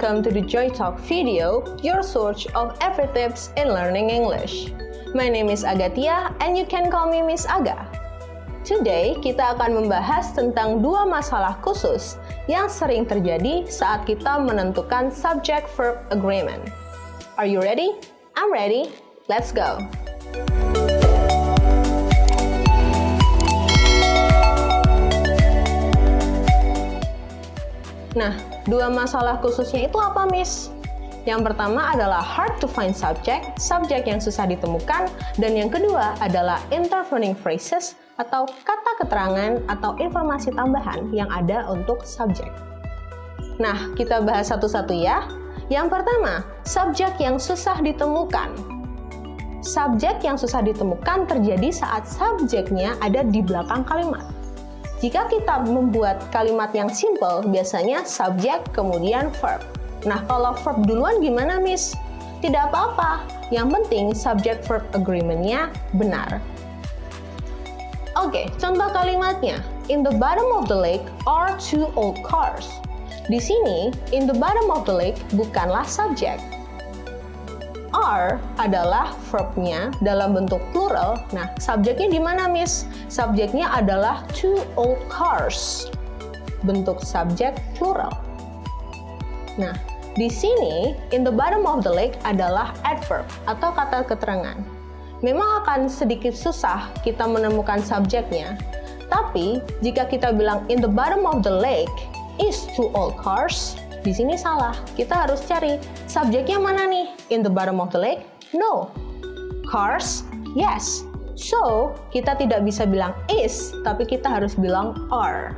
welcome to the Joy Talk video, your source of every tips in learning English. My name is Agatia and you can call me Miss Aga. Today, kita akan membahas tentang dua masalah khusus yang sering terjadi saat kita menentukan subject-verb agreement. Are you ready? I'm ready. Let's go! Nah, dua masalah khususnya itu apa, Miss? Yang pertama adalah hard to find subject, subjek yang susah ditemukan, dan yang kedua adalah intervening phrases atau kata keterangan atau informasi tambahan yang ada untuk subjek. Nah, kita bahas satu-satu ya. Yang pertama, subjek yang susah ditemukan. Subjek yang susah ditemukan terjadi saat subjeknya ada di belakang kalimat. Jika kita membuat kalimat yang simple, biasanya subjek kemudian verb. Nah, kalau verb duluan gimana, Miss? Tidak apa-apa, yang penting subject-verb agreement-nya benar. Oke, contoh kalimatnya. In the bottom of the lake are two old cars. Di sini, in the bottom of the lake bukanlah subjek. Are adalah verbnya dalam bentuk plural. Nah, subjeknya di mana, Miss? Subjeknya adalah two old cars. Bentuk subjek plural. Nah, di sini in the bottom of the lake adalah adverb atau kata keterangan. Memang akan sedikit susah kita menemukan subjeknya. Tapi, jika kita bilang in the bottom of the lake is two old cars, di sini salah. Kita harus cari subjeknya mana nih? In the bottom of the lake? No. Cars? Yes. So, kita tidak bisa bilang is, tapi kita harus bilang are.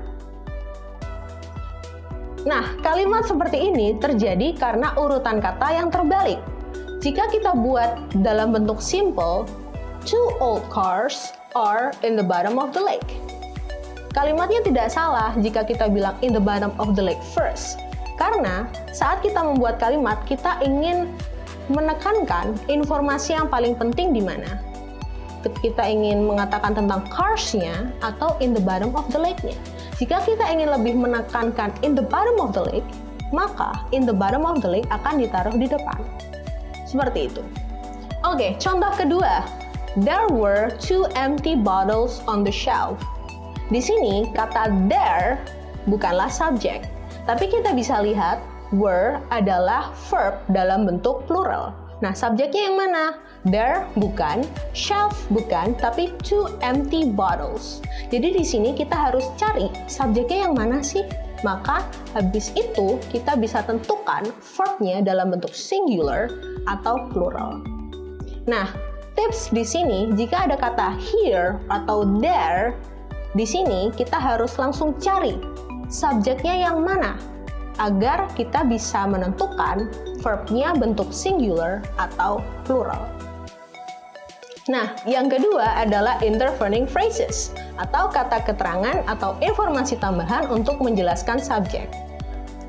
Nah, kalimat seperti ini terjadi karena urutan kata yang terbalik. Jika kita buat dalam bentuk simple, two old cars are in the bottom of the lake. Kalimatnya tidak salah jika kita bilang in the bottom of the lake first. Karena saat kita membuat kalimat, kita ingin menekankan informasi yang paling penting di mana. Kita ingin mengatakan tentang cars-nya atau in the bottom of the lake-nya. Jika kita ingin lebih menekankan in the bottom of the lake, maka in the bottom of the lake akan ditaruh di depan. Seperti itu. Oke, contoh kedua. There were two empty bottles on the shelf. Di sini, kata there bukanlah subjek. Tapi kita bisa lihat, were adalah verb dalam bentuk plural. Nah, subjeknya yang mana? There bukan, shelf bukan, tapi two empty bottles. Jadi di sini kita harus cari subjeknya yang mana sih? Maka habis itu kita bisa tentukan verbnya dalam bentuk singular atau plural. Nah, tips di sini jika ada kata here atau there, di sini kita harus langsung cari subjeknya yang mana agar kita bisa menentukan verbnya bentuk singular atau plural. Nah, yang kedua adalah intervening phrases atau kata keterangan atau informasi tambahan untuk menjelaskan subjek.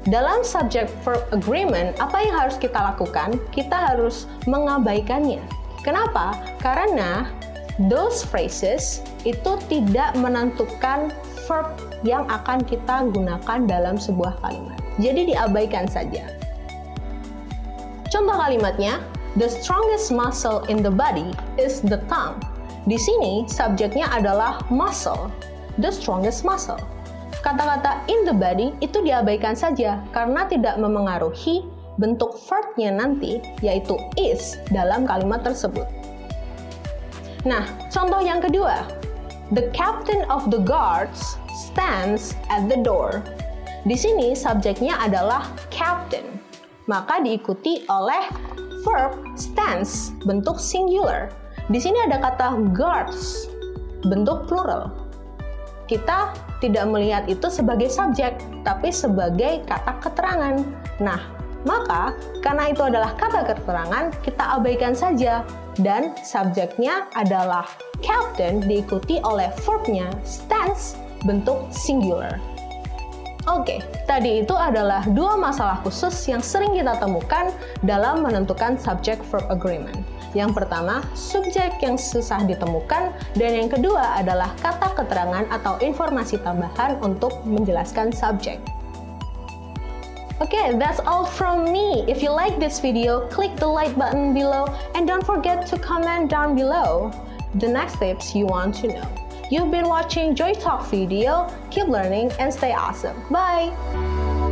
Dalam subject-verb agreement, apa yang harus kita lakukan? Kita harus mengabaikannya. Kenapa? Karena those phrases itu tidak menentukan verb yang akan kita gunakan dalam sebuah kalimat. Jadi diabaikan saja. Contoh kalimatnya, the strongest muscle in the body is the tongue. Di sini, subjeknya adalah muscle, the strongest muscle. Kata-kata in the body itu diabaikan saja karena tidak memengaruhi bentuk verbnya nanti, yaitu is dalam kalimat tersebut. Nah, contoh yang kedua. The captain of the guards stands at the door. Di sini subjeknya adalah captain. Maka diikuti oleh verb stands bentuk singular. Di sini ada kata guards bentuk plural. Kita tidak melihat itu sebagai subjek, tapi sebagai kata keterangan. Nah, maka karena itu adalah kata keterangan, kita abaikan saja. Dan subjeknya adalah captain diikuti oleh verbnya stands bentuk singular. Oke, tadi itu adalah dua masalah khusus yang sering kita temukan dalam menentukan subject-verb agreement. Yang pertama, subjek yang susah ditemukan, dan yang kedua adalah kata keterangan atau informasi tambahan untuk menjelaskan subjek. Okay, that's all from me. If you like this video, click the like button below and don't forget to comment down below the next tips you want to know. You've been watching Joy Talk video. Keep learning and stay awesome. Bye!